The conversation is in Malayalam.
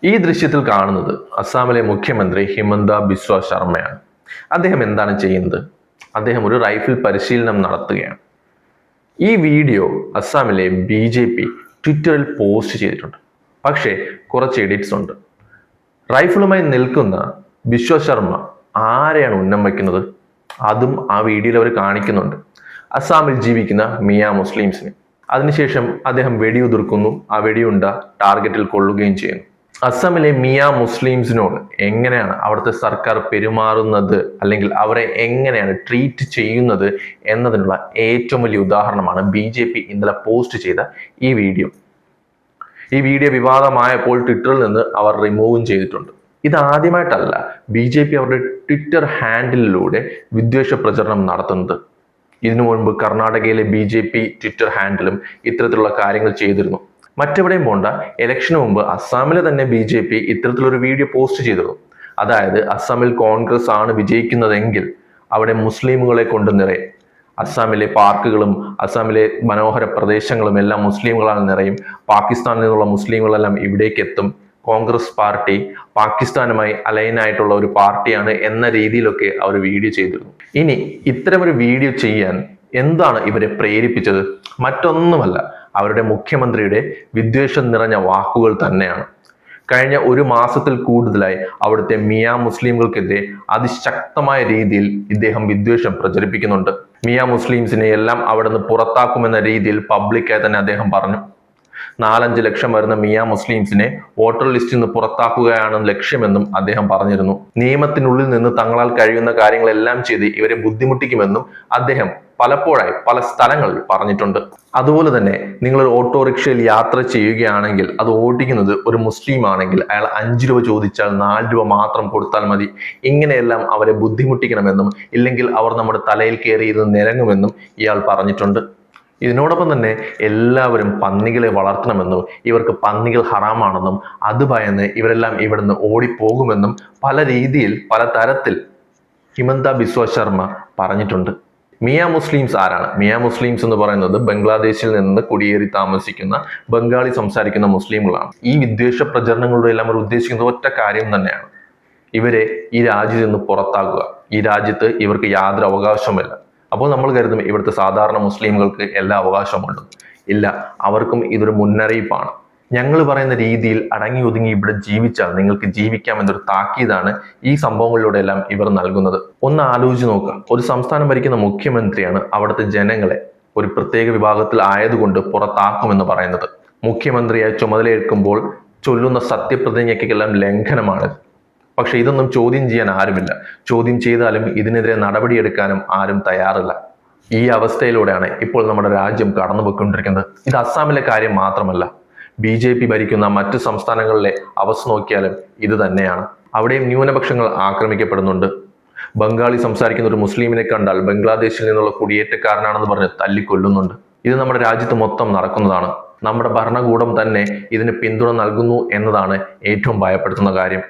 ഈ ദൃശ്യത്തിൽ കാണുന്നത് അസ്സാമിലെ മുഖ്യമന്ത്രി ഹിമന്ത ബിശ്വ ശർമ്മയാണ്. അദ്ദേഹം എന്താണ് ചെയ്യുന്നത്? അദ്ദേഹം ഒരു റൈഫിൾ പരിശീലനം നടത്തുകയാണ്. ഈ വീഡിയോ അസ്സാമിലെ BJP ട്വിറ്ററിൽ പോസ്റ്റ് ചെയ്തിട്ടുണ്ട്. പക്ഷേ കുറച്ച് എഡിറ്റ്സ് ഉണ്ട്. റൈഫിളുമായി നിൽക്കുന്ന ബിശ്വ ശർമ്മ ആരെയാണ് ഉന്നം വയ്ക്കുന്നത്? അതും ആ വീഡിയോയിൽ അവർ കാണിക്കുന്നുണ്ട്. അസ്സാമിൽ ജീവിക്കുന്ന മിയ മുസ്ലിംസിന്. അതിനുശേഷം അദ്ദേഹം വെടിയുതിർക്കുന്നു. ആ വെടിയുണ്ട ടാർഗറ്റിൽ കൊള്ളുകയും ചെയ്യുന്നു. അസ്സാമിലെ മിയ മുസ്ലിംസിനോട് എങ്ങനെയാണ് അവിടുത്തെ സർക്കാർ പെരുമാറുന്നത്, അല്ലെങ്കിൽ അവരെ എങ്ങനെയാണ് ട്രീറ്റ് ചെയ്യുന്നത് എന്നതിനുള്ള ഏറ്റവും വലിയ ഉദാഹരണമാണ് BJP ഇന്നലെ പോസ്റ്റ് ചെയ്ത ഈ വീഡിയോ. ഈ വീഡിയോ വിവാദമായപ്പോൾ ട്വിറ്ററിൽ നിന്ന് അവർ റിമൂവും ചെയ്തിട്ടുണ്ട്. ഇതാദ്യമായിട്ടല്ല BJP അവരുടെ ട്വിറ്റർ ഹാൻഡിലൂടെ വിദ്വേഷ പ്രചരണം നടത്തുന്നത്. ഇതിനു മുൻപ് കർണാടകയിലെ BJP ട്വിറ്റർ ഹാൻഡിലും ഇത്തരത്തിലുള്ള കാര്യങ്ങൾ ചെയ്തിരുന്നു. മറ്റെവിടെയും പോണ്ട, ഇലക്ഷന് മുമ്പ് അസ്സാമിലെ തന്നെ BJP ഇത്തരത്തിലൊരു വീഡിയോ പോസ്റ്റ് ചെയ്തിരുന്നു. അതായത് അസ്സാമിൽ കോൺഗ്രസ് ആണ് വിജയിക്കുന്നതെങ്കിൽ അവിടെ മുസ്ലിമുകളെ കൊണ്ട് നിറയും. അസ്സാമിലെ പാർക്കുകളും അസ്സാമിലെ മനോഹര പ്രദേശങ്ങളും എല്ലാം മുസ്ലിമുകളാൽ നിറയും. പാകിസ്ഥാനിൽ നിന്നുള്ള മുസ്ലിങ്ങളെല്ലാം ഇവിടേക്ക് എത്തും. കോൺഗ്രസ് പാർട്ടി പാകിസ്ഥാനുമായി അലൈനായിട്ടുള്ള ഒരു പാർട്ടിയാണ് എന്ന രീതിയിലൊക്കെ അവർ വീഡിയോ ചെയ്തിരുന്നു. ഇനി ഇത്തരമൊരു വീഡിയോ ചെയ്യാൻ എന്താണ് ഇവരെ പ്രേരിപ്പിച്ചത്? മറ്റൊന്നുമല്ല, അവരുടെ മുഖ്യമന്ത്രിയുടെ വിദ്വേഷം നിറഞ്ഞ വാക്കുകൾ തന്നെയാണ്. കഴിഞ്ഞ ഒരു മാസത്തിൽ കൂടുതലായി അവിടുത്തെ മിയ മുസ്ലിംകൾക്കെതിരെ അതിശക്തമായ രീതിയിൽ ഇദ്ദേഹം വിദ്വേഷം പ്രചരിപ്പിക്കുന്നുണ്ട്. മിയ മുസ്ലിംസിനെ എല്ലാം അവിടെ നിന്ന് പുറത്താക്കുമെന്ന രീതിയിൽ പബ്ലിക്കായി തന്നെ അദ്ദേഹം പറഞ്ഞു. 4-5 ലക്ഷം വരുന്ന മിയ മുസ്ലിംസിനെ വോട്ടർ ലിസ്റ്റിൽ നിന്ന് പുറത്താക്കുകയാണ് ലക്ഷ്യമെന്നും അദ്ദേഹം പറഞ്ഞിരുന്നു. നിയമത്തിനുള്ളിൽ നിന്ന് തങ്ങളാൽ കഴിയുന്ന കാര്യങ്ങളെല്ലാം ചെയ്ത് ഇവരെ ബുദ്ധിമുട്ടിക്കുമെന്നും അദ്ദേഹം പലപ്പോഴായി പല സ്ഥലങ്ങളിൽ പറഞ്ഞിട്ടുണ്ട്. അതുപോലെ തന്നെ നിങ്ങൾ ഒരു ഓട്ടോറിക്ഷയിൽ യാത്ര ചെയ്യുകയാണെങ്കിൽ അത് ഓടിക്കുന്നത് ഒരു മുസ്ലിം ആണെങ്കിൽ അയാൾ 5 രൂപ ചോദിച്ചാൽ 4 രൂപ മാത്രം കൊടുത്താൽ മതി. ഇങ്ങനെയെല്ലാം അവരെ ബുദ്ധിമുട്ടിക്കണമെന്നും ഇല്ലെങ്കിൽ അവർ നമ്മുടെ തലയിൽ കയറി ഇരുന്ന് നിരങ്ങുമെന്നും ഇയാൾ പറഞ്ഞിട്ടുണ്ട്. ഇതിനോടൊപ്പം തന്നെ എല്ലാവരും പന്നികളെ വളർത്തണമെന്നും ഇവർക്ക് പന്നികൾ ഹറാമാണെന്നും അത് ഭയന്ന് ഇവരെല്ലാം ഇവിടുന്ന് ഓടിപ്പോകുമെന്നും പല രീതിയിൽ പല തരത്തിൽ ഹിമന്ത ബിശ്വ ശർമ്മ പറഞ്ഞിട്ടുണ്ട്. മിയ മുസ്ലിംസ് ആരാണ്? മിയ മുസ്ലിംസ് എന്ന് പറയുന്നത് ബംഗ്ലാദേശിൽ നിന്ന് കുടിയേറി താമസിക്കുന്ന ബംഗാളി സംസാരിക്കുന്ന മുസ്ലിങ്ങളാണ്. ഈ വിദ്വേഷ പ്രചരണങ്ങളുടെ എല്ലാം അവർ ഉദ്ദേശിക്കുന്നത് ഒറ്റ കാര്യം തന്നെയാണ്: ഇവരെ ഈ രാജ്യത്ത് നിന്ന് പുറത്താക്കുക. ഈ രാജ്യത്ത് ഇവർക്ക് യാതൊരു അവകാശവുമില്ല. അപ്പോൾ നമ്മൾ കരുതും ഇവിടുത്തെ സാധാരണ മുസ്ലിംകൾക്ക് എല്ലാ അവകാശമുണ്ട്. ഇല്ല, അവർക്കും ഇതൊരു മുന്നറിയിപ്പാണ്. ഞങ്ങൾ പറയുന്ന രീതിയിൽ അടങ്ങി ഒതുങ്ങി ഇവിടെ ജീവിച്ചാൽ നിങ്ങൾക്ക് ജീവിക്കാം എന്നൊരു താക്കീതാണ് ഈ സംഭവങ്ങളിലൂടെ എല്ലാം ഇവർ നൽകുന്നത്. ഒന്ന് ആലോചിച്ച് നോക്കുക. ഒരു സംസ്ഥാനം ഭരിക്കുന്ന മുഖ്യമന്ത്രിയാണ് അവിടുത്തെ ജനങ്ങളെ ഒരു പ്രത്യേക വിഭാഗത്തിൽ ആയതുകൊണ്ട് പുറത്താക്കുമെന്ന് പറയുന്നത്. മുഖ്യമന്ത്രിയായി ചുമതലയേൽക്കുമ്പോൾ ചൊല്ലുന്ന സത്യപ്രതിജ്ഞയ്ക്കെല്ലാം ലംഘനമാണ്. പക്ഷെ ഇതൊന്നും ചോദ്യം ചെയ്യാൻ ആരുമില്ല. ചോദ്യം ചെയ്താലും ഇതിനെതിരെ നടപടിയെടുക്കാനും ആരും തയ്യാറില്ല. ഈ അവസ്ഥയിലൂടെയാണ് ഇപ്പോൾ നമ്മുടെ രാജ്യം കടന്നുപോയിക്കൊണ്ടിരിക്കുന്നത്. ഇത് അസ്സാമിലെ കാര്യം മാത്രമല്ല, BJP ഭരിക്കുന്ന മറ്റു സംസ്ഥാനങ്ങളിലെ അവസ്ഥ നോക്കിയാലും ഇത് തന്നെയാണ്. അവിടെയും ന്യൂനപക്ഷങ്ങൾ ആക്രമിക്കപ്പെടുന്നുണ്ട്. ബംഗാളി സംസാരിക്കുന്ന ഒരു മുസ്ലിമിനെ കണ്ടാൽ ബംഗ്ലാദേശിൽ നിന്നുള്ള കുടിയേറ്റക്കാരനാണെന്ന് പറഞ്ഞ് തല്ലിക്കൊല്ലുന്നുണ്ട്. ഇത് നമ്മുടെ രാജ്യത്ത് മൊത്തം നടക്കുന്നതാണ്. നമ്മുടെ ഭരണകൂടം തന്നെ ഇതിന് പിന്തുണ നൽകുന്നു എന്നതാണ് ഏറ്റവും ഭയപ്പെടുത്തുന്ന കാര്യം.